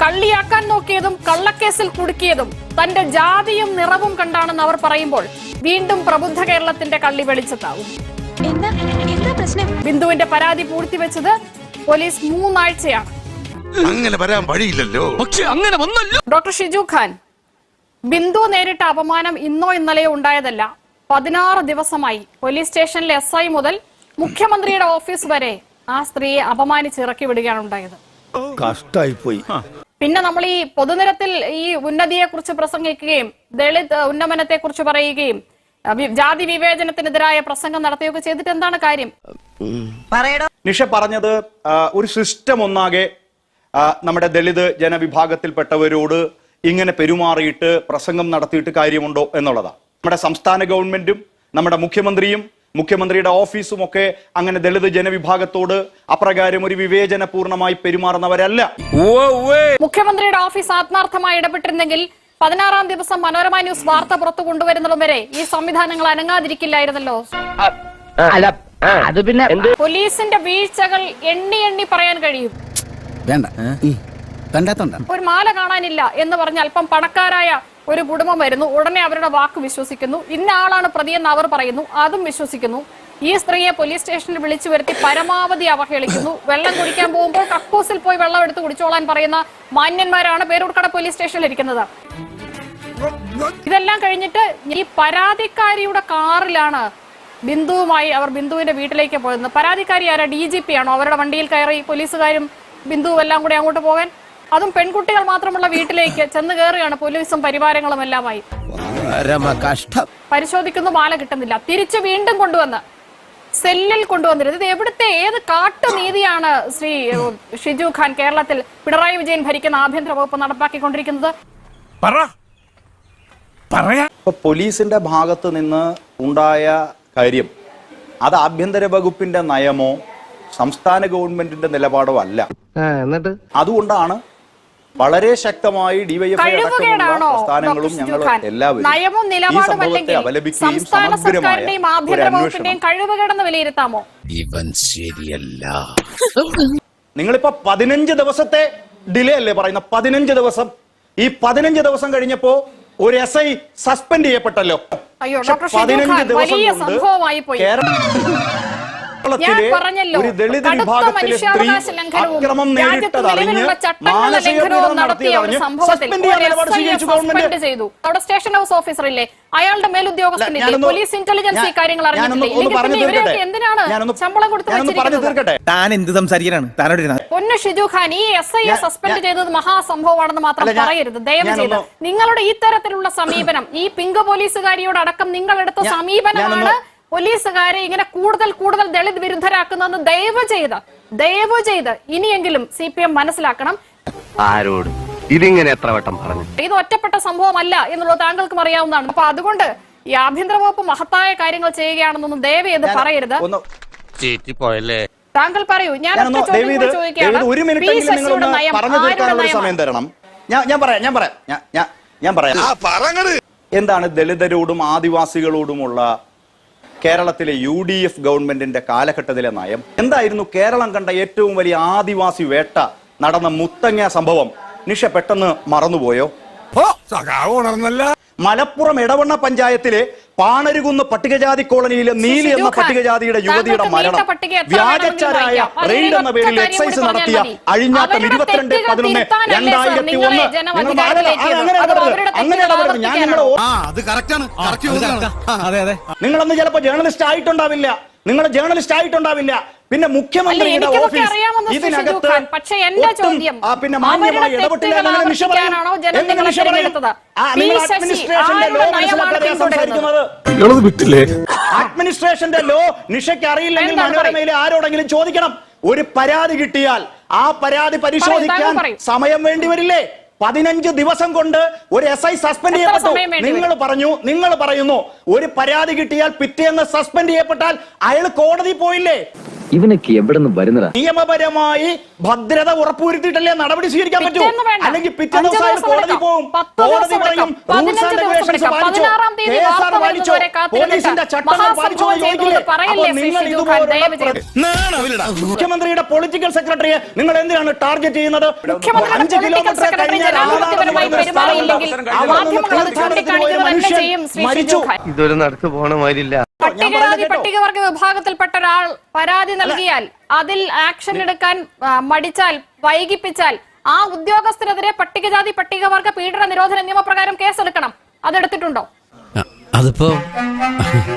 കള്ളിയാക്കാൻ നോക്കിയതും കള്ളക്കേസിൽ കുടുക്കിയതും തന്റെ ജാതിയും നിറവും കണ്ടാണെന്ന് അവർ പറയുമ്പോൾ വീണ്ടും പ്രബുദ്ധ കേരളത്തിന്റെ കള്ളി വെളിച്ചത്താവും. ബിന്ദുവിന്റെ പരാതി പൂഴ്ത്തിവെച്ചത് പോലീസ് 3 ആഴ്ചയാണ്. അങ്ങനെ വരാൻ വഴിയില്ലല്ലോ. പക്ഷെ അങ്ങനെ വന്നല്ലോ. ഡോക്ടർ ഷിജു ഖാൻ, ബിന്ദു നേരിട്ട അപമാനം ഇന്നോ ഇന്നലെയോ ഉണ്ടായതല്ല. 16 ദിവസമായി പോലീസ് സ്റ്റേഷനിലെ SI മുതൽ മുഖ്യമന്ത്രിയുടെ ഓഫീസ് വരെ ആ സ്ത്രീയെ അപമാനിച്ചിറക്കി വിടുകയാണ് ഉണ്ടായത്. കഷ്ടായി പോയി. പിന്നെ നമ്മൾ ഈ പൊതുനിരത്തിൽ ഈ ഉന്നതിയെ കുറിച്ച് പ്രസംഗിക്കുകയും ദളിത് ഉന്നമനത്തെ കുറിച്ച് പറയുകയും ജാതി വിവേചനത്തിനെതിരായ പ്രസംഗം നടത്തുകയൊക്കെ ചെയ്തിട്ട് എന്താണ് കാര്യം? നിഷ പറഞ്ഞത് ഒരു സിസ്റ്റം ഒന്നാകെ നമ്മുടെ ദളിത് ജനവിഭാഗത്തിൽപ്പെട്ടവരോട് ഇങ്ങനെ പെരുമാറിയിട്ട് പ്രസംഗം നടത്തിയിട്ട് കാര്യമുണ്ടോ എന്നുള്ളതാണ്. നമ്മുടെ സംസ്ഥാന ഗവൺമെന്റും നമ്മുടെ മുഖ്യമന്ത്രിയുടെ ഓഫീസും ഒക്കെ അങ്ങനെ ദളിത് ജനവിഭാഗത്തോട് അപ്രകാരം ഒരു വിവേചനപൂർണമായി പെരുമാറുന്നവരല്ല. മുഖ്യമന്ത്രിയുടെ ഓഫീസ് ആത്മാർത്ഥമായി ഇടപെട്ടിരുന്നെങ്കിൽ 16-ാം ദിവസം മനോരമ ന്യൂസ് വാർത്ത പുറത്തു കൊണ്ടുവരുന്നതും വരെ ഈ സംവിധാനങ്ങൾ അനങ്ങാതിരിക്കില്ലായിരുന്നല്ലോ. പോലീസിന്റെ വീഴ്ചകൾ എണ്ണി പറയാൻ കഴിയും. ഒരു മാല കാണാനില്ല എന്ന് പറഞ്ഞ അല്പം പണക്കാരായ ഒരു കുടുംബം വരുന്നു, ഉടനെ അവരുടെ വാക്ക് വിശ്വസിക്കുന്നു. ഇന്ന ആളാണ് പ്രതിയെന്ന് അവർ പറയുന്നു, അതും വിശ്വസിക്കുന്നു. ഈ സ്ത്രീയെ പോലീസ് സ്റ്റേഷനിൽ വിളിച്ചു വരുത്തി പരമാവധി അവഹേളിക്കുന്നു. വെള്ളം കുടിക്കാൻ പോകുമ്പോൾ കക്കൂസിൽ പോയി വെള്ളം എടുത്ത് കുടിച്ചോളാൻ പറയുന്ന മാന്യന്മാരാണ് പേരൂർക്കട പോലീസ് സ്റ്റേഷനിൽ ഇരിക്കുന്നത്. ഇതെല്ലാം കഴിഞ്ഞിട്ട് ഈ പരാതിക്കാരിയുടെ കാറിലാണ് അവർ ബിന്ദുവിന്റെ വീട്ടിലേക്ക് പോയത്. പരാതിക്കാരി ആരാ? DGP ആണോ? അവരുടെ വണ്ടിയിൽ കയറി പോലീസുകാരും ബിന്ദുവും എല്ലാം കൂടി അങ്ങോട്ട് പോകാൻ, അതും പെൺകുട്ടികൾ മാത്രമുള്ള വീട്ടിലേക്ക് ചെന്ന് കയറുകയാണ് പോലീസും പരിവാരങ്ങളും എല്ലാമായി. പരിശോധിക്കുന്നു, മാല കിട്ടുന്നില്ല. തിരിച്ച് വീണ്ടും കൊണ്ടുവന്ന് സെല്ലിൽ കൊണ്ടുവന്നിരുന്നത്. ഇത് എവിടുത്തെ ഏത് കാട്ടുനീതിയാണ് ശ്രീ ഷിജു ഖാൻ കേരളത്തിൽ പിണറായി വിജയൻ ഭരിക്കുന്ന ആഭ്യന്തര വകുപ്പ് നടപ്പാക്കിക്കൊണ്ടിരിക്കുന്നത്? പോലീസിന്റെ ഭാഗത്ത് നിന്ന് ഉണ്ടായ കാര്യം അത് ആഭ്യന്തര വകുപ്പിന്റെ നയമോ സംസ്ഥാന ഗവൺമെന്റിന്റെ നിലപാടോ അല്ല. അതുകൊണ്ടാണ് വളരെ ശക്തമായി ഡിവൈഎഫ്ഐ പ്രസ്ഥാനങ്ങളും ഞങ്ങൾ എല്ലാവരും ഈ സംഭവത്തെ അപലപിക്കുകയും സമഗ്രമായ ഒരു അന്വേഷണം. ഇവൻ ശരിയല്ല. നിങ്ങളിപ്പോ 15 ദിവസത്തെ ഡിലേ അല്ലേ പറയുന്ന? 15 ദിവസം. ഈ 15 ദിവസം കഴിഞ്ഞപ്പോ ഒരു SI സസ്പെൻഡ് ചെയ്യപ്പെട്ടല്ലോ. 15 ദിവസം ഒരു ദളിത് വിഭാഗത്തിലെ സ്ത്രീ അക്രമം നേരിട്ടതറിഞ്ഞ് മാനസികപീഡനം നടത്തിയതറിഞ്ഞ് സസ്പെൻഡ് ചെയ്യാൻ നിലപാട് സ്വീകരിച്ചു ഗവൺമെന്റ്. അവിടെ സ്റ്റേഷൻ ഹൗസ് ഓഫീസറില്ലേ, അയാളുടെ മേലുദ്യോഗസ്ഥനില്ലേ, പോലീസ് ഇന്റലിജൻസ് ഈ കാര്യങ്ങൾ എന്തിനാണ് ശമ്പളം കൊടുത്ത് താൻ എന്ത് സംസാരിക്കാനാണ്? പൊന്നു ഷിജു ഖാൻ, ഈ SI സസ്പെൻഡ് ചെയ്തത് മഹാസംഭവമാണെന്ന് മാത്രം പറയരുത് ദയവ് ചെയ്ത്. നിങ്ങളുടെ ഈ തരത്തിലുള്ള സമീപനം, ഈ പിങ്ക് പോലീസുകാരിയോട് അടക്കം നിങ്ങൾ എടുത്ത സമീപനമാണ് പോലീസുകാരെ ഇങ്ങനെ കൂടുതൽ ദളിത് വിരുദ്ധരാക്കുന്നതെന്ന് ദയവ് ചെയ്ത് ഇനിയെങ്കിലും CPM മനസ്സിലാക്കണം. ആരോട് ഇതിങ്ങനെ എത്ര വട്ടം പറഞ്ഞു? ഇത് ഒറ്റപ്പെട്ട സംഭവമല്ല എന്നുള്ളത് താങ്കൾക്കും അറിയാവുന്നതാണ്. അപ്പൊ അതുകൊണ്ട് ഈ ആഭ്യന്തര വകുപ്പ് മഹത്തായ കാര്യങ്ങൾ ചെയ്യുകയാണെന്നൊന്നും ദയവ് ചെയ്ത് പറയരുത്. താങ്കൾ പറയൂ. ഞാൻ എന്താണ് ദളിതരോടും ആദിവാസികളോടുമുള്ള കേരളത്തിലെ UDF ഗവൺമെന്റിന്റെ കാലഘട്ടത്തിലെ നയം എന്തായിരുന്നു? കേരളം കണ്ട ഏറ്റവും വലിയ ആദിവാസി വേട്ട നടന്ന മുത്തങ്ങ സംഭവം നിഷ പെട്ടെന്ന് മറന്നുപോയോ? മലപ്പുറം എടവണ്ണ പഞ്ചായത്തിലെ പാണരുകുന്ന് പട്ടികജാതി കോളനിയിലെ നീലി എന്ന പട്ടികജാതിയുടെ യുവതിയുടെ മരണം വ്യാജച്ചാരായ റെയ്ഡ് എന്ന പേരിൽ എക്സൈസ് നടത്തിയ അഴിഞ്ഞാട്ടം 22/11/2001. നിങ്ങളൊന്നും ചിലപ്പോ ജേർണലിസ്റ്റ് ആയിട്ടുണ്ടാവില്ല. പിന്നെ മുഖ്യമന്ത്രിയുടെ ഓഫീസ് ഇതിനകത്ത് പിന്നെ മാന്യമായി ഇടപെട്ടില്ല എന്നാണ് നിഷ പറയുന്നത്. അഡ്മിനിസ്ട്രേഷന്റെ ലോ നിഷയ്ക്ക് അറിയില്ലെങ്കിൽ മനോരമയിലെ ആരോടെങ്കിലും ചോദിക്കണം. ഒരു പരാതി കിട്ടിയാൽ ആ പരാതി പരിശോധിക്കാൻ സമയം വേണ്ടി വരില്ലേ? 15 ദിവസം കൊണ്ട് ഒരു SI സസ്പെൻഡ് ചെയ്യപ്പെട്ടു. നിങ്ങൾ പറയുന്നു ഒരു പരാതി കിട്ടിയാൽ പിറ്റേന്ന് സസ്പെൻഡ് ചെയ്യപ്പെട്ടാൽ അയാൾ കോടതി പോയില്ലേ? ഇവനൊക്കെ എവിടെ നിന്ന് വരുന്നതാ? നിയമപരമായി ഭദ്രത ഉറപ്പുവരുത്തിയിട്ടല്ലേ നടപടി സ്വീകരിക്കാൻ പറ്റൂ. അല്ലെങ്കിൽ പിറ്റേ ദിവസം അയാൾ കോടതി പോകും, കോടതി പറയും റൂൾസ് ആൻഡ് റെഗുലേഷൻസ് പാലിച്ചോ, കേസാർ പാലിച്ചോ, പോലീസിന്റെ ചട്ടങ്ങൾ പാലിച്ചോ ചോദിക്കില്ലേ? അപ്പോൾ നിങ്ങൾ ഇതുപോലെ മുഖ്യമന്ത്രിയുടെ പൊളിറ്റിക്കൽ സെക്രട്ടറിയെ നിങ്ങൾ എന്തിനാണ് ടാർഗറ്റ് ചെയ്യുന്നത്? 5 കിലോമീറ്റർ കഴിഞ്ഞാൽ മരിച്ചു. ഇതൊരു നടത്തു പോണ മാതിരില്ല. പട്ടികവർഗ വിഭാഗത്തിൽപ്പെട്ട ഒരാൾ പരാതി നൽകിയാൽ അതിൽ ആക്ഷൻ എടുക്കാൻ മടിച്ചാൽ, വൈകിപ്പിച്ചാൽ ആ ഉദ്യോഗസ്ഥരെതിരെ പട്ടികജാതി പട്ടികവർഗ പീഡന നിരോധന നിയമപ്രകാരം കേസെടുക്കണം. അതെടുത്തിട്ടുണ്ടോ? അതിപ്പോ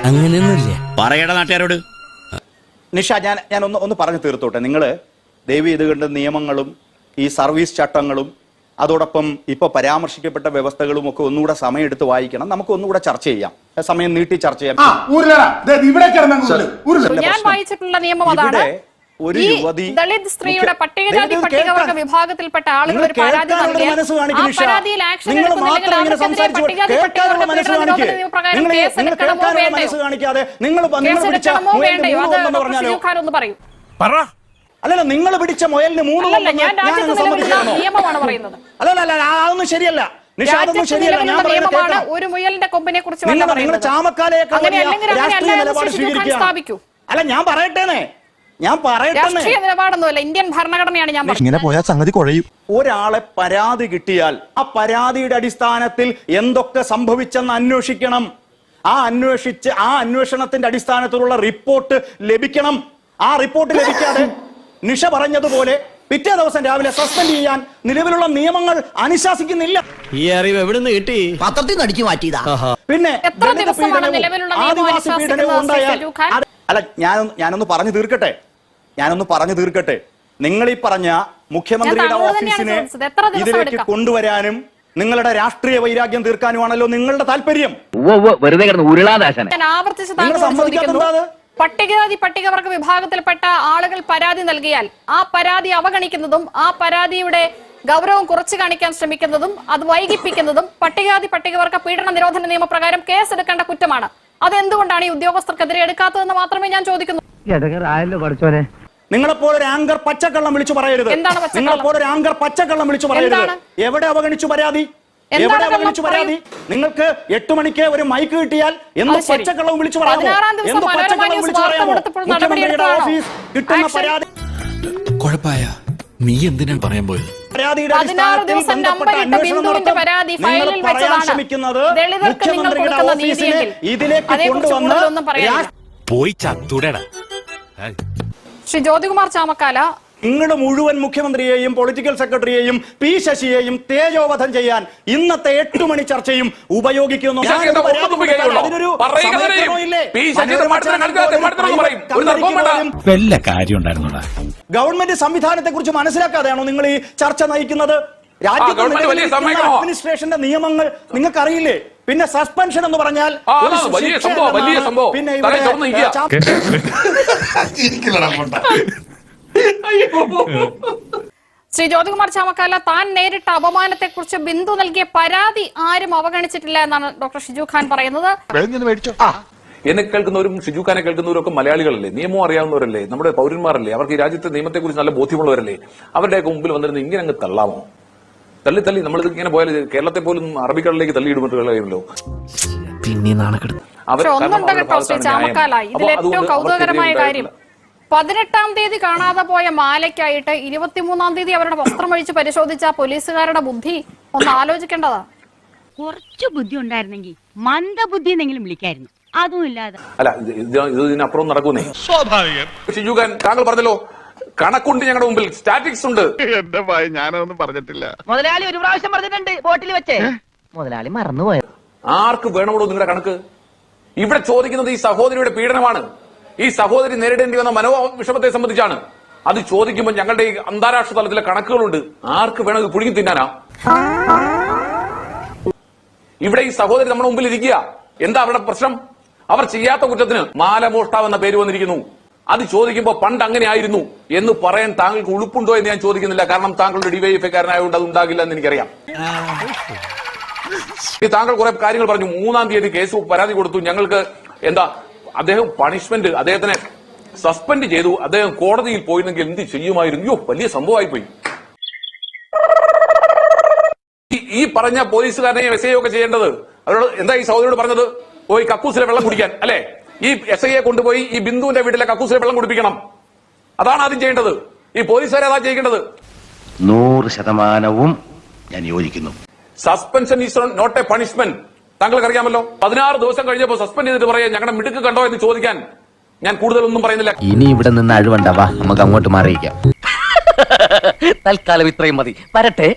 അങ്ങനെയൊന്നുമില്ല. പറയടാ നാട്ടുകാരോട്. നിഷ, ഞാൻ ഒന്ന് പറഞ്ഞു തീർത്തോട്ടെ. നിങ്ങൾ ദയവ് ഇത് കണ്ട നിയമങ്ങളും ഈ സർവീസ് ചട്ടങ്ങളും അതോടൊപ്പം ഇപ്പൊ പരാമർശിക്കപ്പെട്ട വ്യവസ്ഥകളും ഒക്കെ ഒന്നുകൂടെ സമയമെടുത്ത് വായിക്കണം. നമുക്ക് ഒന്നുകൂടെ ചർച്ച ചെയ്യാം, സമയം നീട്ടി ചർച്ച ചെയ്യാം. ഞാൻ വായിച്ചിട്ടുള്ള നിയമം അതാണ്. ഒരു യുവതി ദളിത് സ്ത്രീയുടെ പട്ടികജാതി പട്ടികവർഗ വിഭാഗത്തിൽപ്പെട്ട ആളുകൾ ഒരു പരാതി നൽകിയാൽ ആ പരാതിയിൽ ആക്ഷൻ എടുക്കുന്നില്ലെങ്കിൽ അവർക്കെതിരെ പട്ടികജാതി പട്ടികവർഗ പീഡന നിരോധന നിയമപ്രകാരം കേസെടുക്കണമോ വേണ്ടയോ? അത് ഡോക്ടർ ഷിജു ഖാൻ ഒന്ന് പറയൂ. അല്ലല്ല, നിങ്ങൾ പിടിച്ച മുയലിന് 3 നിയമമാണ് പറയുന്നത്. അല്ലല്ല, അതൊന്നും ശരിയല്ല. നിയമമാണ് ഒരു മുയലിന്റെ കൊമ്പിനെ കുറിച്ച് നിങ്ങൾ ചാമക്കാലയൊക്കെ സ്ഥാപിക്കൂ. അല്ല, ഞാൻ പറയട്ടേനെ. രാഷ്ട്രീയ നിലപാടൊന്നുമല്ല, ഇന്ത്യൻ ഭരണഘടനയാണ് ഞാൻ ഇങ്ങനെ പോയാൽ സംഗതി കുഴയും. ഒരാളെ പരാതി കിട്ടിയാൽ ആ പരാതിയുടെ അടിസ്ഥാനത്തിൽ എന്തൊക്കെ സംഭവിച്ചെന്ന് അന്വേഷിക്കണം. ആ അന്വേഷണത്തിന്റെ അടിസ്ഥാനത്തിലുള്ള റിപ്പോർട്ട് ലഭിക്കണം. ആ റിപ്പോർട്ട് ലഭിക്കാതെ നിഷ പറഞ്ഞതുപോലെ പിറ്റേ ദിവസം രാവിലെ സസ്പെൻഡ് ചെയ്യാൻ നിലവിലുള്ള നിയമങ്ങൾ അനുശാസിക്കുന്നില്ല. ഈ അറിവ് എവിടെ നിന്ന് കിട്ടി? പത്രത്തിൽ നിന്ന് അടിച്ചു മാറ്റിയതാ. പിന്നെ ആദിവാസി പീഡനവും ഉണ്ടായാൽ അല്ല, ഞാനൊന്ന് പറഞ്ഞു തീർക്കട്ടെ. നിങ്ങൾ ഈ പറഞ്ഞ മുഖ്യമന്ത്രിയുടെ ഓഫീസിനെ ഇതിലേക്ക് കൊണ്ടുവരാനും നിങ്ങളുടെ രാഷ്ട്രീയ വൈരാഗ്യം തീർക്കാനുമാണല്ലോ നിങ്ങളുടെ താല്പര്യം. വെറുതെ കിടന്ന് ഉരുളാദാശന. പട്ടികജാതി പട്ടികവർഗ വിഭാഗത്തിൽപ്പെട്ട ആളുകൾ പരാതി നൽകിയാൽ ആ പരാതി അവഗണിക്കുന്നതും ആ പരാതിയുടെ ഗൗരവം കുറച്ചു കാണിക്കാൻ ശ്രമിക്കുന്നതും അത് വൈകിപ്പിക്കുന്നതും പട്ടികജാതി പട്ടികവർഗ പീഡന നിരോധന നിയമപ്രകാരം കേസെടുക്കേണ്ട കുറ്റമാണ്. അതെന്തുകൊണ്ടാണ് ഈ ഉദ്യോഗസ്ഥർക്കെതിരെ എടുക്കാത്തതെന്ന് മാത്രമേ ഞാൻ ചോദിക്കുന്നു. നിങ്ങളെപ്പോലൊരു ആങ്കർ പച്ചക്കള്ളം വിളിച്ചു പറയരുത്. നിങ്ങളെപ്പോലൊരു ആങ്കർ പച്ചക്കള്ളം വിളിച്ചു പറയരുത്. എവിടെ അവഗണിച്ചു പരാതി? നിങ്ങൾക്ക് 8 മണിക്ക് ഒരു മൈക്ക് കിട്ടിയാൽ എന്ത് പച്ചക്കള്ളവും വിളിച്ചു പറയാമോ? എന്ത് പച്ചക്കള്ളം വിളിച്ചു പറയാമോ? മുഖ്യമന്ത്രിയുടെ ഓഫീസ് കിട്ടുന്ന പരാതി നീ എന്തിനാണ് പറയാൻ പോയത്? പരാതിയുടെ അടിസ്ഥാനത്തിൽ ബന്ധപ്പെട്ട അന്വേഷണം നടത്തും. നിങ്ങൾ പറയാൻ ശ്രമിക്കുന്നത് മുഖ്യമന്ത്രിയുടെ ഓഫീസിനെ ഇതിലേക്ക് കൊണ്ടുവന്ന് പോയി ചത്തുടടാ. ശ്രീ ജ്യോതികുമാർ ചാമക്കാല, നിങ്ങളുടെ മുഴുവൻ മുഖ്യമന്ത്രിയെയും പൊളിറ്റിക്കൽ സെക്രട്ടറിയെയും പി ശശിയെയും തേജോവധം ചെയ്യാൻ ഇന്നത്തെ 8 മണി ചർച്ചയും ഉപയോഗിക്കുന്നു. ഗവൺമെന്റ് സംവിധാനത്തെ കുറിച്ച് മനസ്സിലാക്കാതെയാണോ നിങ്ങൾ ഈ ചർച്ച നയിക്കുന്നത്? രാജ്യത്തെ അഡ്മിനിസ്ട്രേഷന്റെ നിയമങ്ങൾ നിങ്ങൾക്കറിയില്ലേ? പിന്നെ സസ്പെൻഷൻ എന്ന് പറഞ്ഞാൽ പിന്നെ ശ്രീ ജ്യോതികുമാർ ചാമക്കാല, താൻ നേരിട്ട അപമാനത്തെ കുറിച്ച് ബിന്ദു നൽകിയ പരാതി ആരും അവഗണിച്ചിട്ടില്ല എന്നാണ് ഡോക്ടർ ഷിജു ഖാൻ പറയുന്നത്. എന്നെ കേൾക്കുന്നവരും ഷിജു ഖാനെ കേൾക്കുന്നവരും ഒക്കെ മലയാളികളല്ലേ, നിയമം അറിയാവുന്നവരല്ലേ, നമ്മുടെ പൗരന്മാരല്ലേ, അവർക്ക് ഈ രാജ്യത്തെ നിയമത്തെ കുറിച്ച് നല്ല ബോധ്യമുള്ളവരല്ലേ? അവരുടെയൊക്കെ മുമ്പിൽ വന്നിരുന്ന് ഇങ്ങനെ അങ്ങ് തള്ളാമോ? തള്ളി നമ്മളിത് ഇങ്ങനെ പോയാൽ കേരളത്തെ പോലും അറബിക്കടലിലേക്ക് തള്ളിയിടുമല്ലോ. ഇതിലേറ്റവും കൗതുകകരമായ കാര്യം 18-ാം തീയതി കാണാതെ പോയ മാലയ്ക്കായിട്ട് 23-ാം തീയതി അവരുടെ വസ്ത്രമഴിച്ച് പരിശോധിച്ച പോലീസുകാരുടെ ബുദ്ധി ഒന്ന് ആലോചിക്കേണ്ടതാ. കുറച്ചു ബുദ്ധി ഉണ്ടായിരുന്നെങ്കിൽ മന്ദബുദ്ധി എന്നെങ്കിലും വിളിക്കായിരുന്നു. അതും ഇല്ലാതെ അല്ല, ഇതിനപ്പുറം നടക്കുന്നേ. സ്വാഭാവികം. ഷിജു ഖാൻ, താങ്കൾ പറഞ്ഞല്ലോ കണക്കുണ്ട് ഞങ്ങളുടെ മുമ്പിൽ, സ്റ്റാറ്റിക്സ് ഉണ്ട്. എന്റെ ഭയ, ഞാനൊന്നും പറഞ്ഞിട്ടില്ല. മുതലാളി ഒരു പ്രാവശ്യം പറഞ്ഞിട്ടുണ്ട് ബോട്ടിൽ വെച്ച്. മുതലാളി മറന്നുപോയത്. ആർക്ക് വേണമോ നിങ്ങളുടെ കണക്ക്? ഇവിടെ ചോദിക്കുന്നത് ഈ സഹോദരിയുടെ പീഡനമാണ്. ഈ സഹോദരി നേരിടേണ്ടി വന്ന മനോവിഷമത്തെ സംബന്ധിച്ചാണ്. അത് ചോദിക്കുമ്പോൾ ഞങ്ങളുടെ ഈ അന്താരാഷ്ട്ര തലത്തിലെ കണക്കുകളുണ്ട്. ആർക്ക് വേണം ഇത് പുഴുങ്ങി തിന്നാനാ? ഇവിടെ ഈ സഹോദരി നമ്മുടെ മുമ്പിൽ ഇരിക്കുക. എന്താ അവരുടെ പ്രശ്നം? അവർ ചെയ്യാത്ത കുറ്റത്തിന് മാലമോഷ്ടാവ് എന്ന പേര് വന്നിരിക്കുന്നു. അത് ചോദിക്കുമ്പോൾ പണ്ട് അങ്ങനെ ആയിരുന്നു എന്ന് പറയാൻ താങ്കൾക്ക് ഉളുപ്പുണ്ടോ എന്ന് ഞാൻ ചോദിക്കുന്നില്ല. കാരണം താങ്കളുടെ ഡിവൈഎഫ്ഐക്കാരനായതുകൊണ്ട് അത് ഉണ്ടാകില്ല എന്ന് എനിക്കറിയാം. താങ്കൾ കുറെ കാര്യങ്ങൾ പറഞ്ഞു. 3-ാം തീയതി കേസ് പരാതി കൊടുത്തു. ഞങ്ങൾക്ക് എന്താ അദ്ദേഹം പണിഷ്മെന്റ്, അദ്ദേഹത്തിന് സസ്പെൻഡ് ചെയ്തു, അദ്ദേഹം കോടതിയിൽ പോയിരുന്നെങ്കിൽ എന്ത് ചെയ്യുമായിരുന്നു? യോ, വലിയ സംഭവമായി പോയി. ഈ പറഞ്ഞ പോലീസുകാരനെയും എസ് ഐ ഒക്കെ ചെയ്യേണ്ടത്, അവരോട് എന്താ ഈ സഹോദരിയോട് പറഞ്ഞത്? പോയി കക്കൂസിലെ വെള്ളം കുടിക്കാൻ അല്ലെ? ഈ എസ് ഐയെ കൊണ്ടുപോയി ഈ ബിന്ദുവിന്റെ വീട്ടിലെ കക്കൂസിലെ വെള്ളം കുടിപ്പിക്കണം. അതാണ് ആദ്യം ചെയ്യേണ്ടത്. ഈ പോലീസുകാരെ അതാ ചെയ്യേണ്ടത്. 100% ഞാൻ യോജിക്കുന്നു. Suspension is not a punishment. താങ്കൾക്ക് അറിയാമല്ലോ. 16 ദിവസം കഴിഞ്ഞപ്പോൾ സസ്പെൻഡ് ചെയ്തിട്ട് പറയാം ഞങ്ങളുടെ മിടുക്ക് കണ്ടോ എന്ന് ചോദിക്കാൻ ഞാൻ കൂടുതലൊന്നും പറയുന്നില്ല. ഇനി ഇവിടെ നിന്ന് അഴിവണ്ടാവാ, നമുക്ക് അങ്ങോട്ട് മാറിയിക്കാം. തൽക്കാലം ഇത്രയും മതി. വരട്ടെ.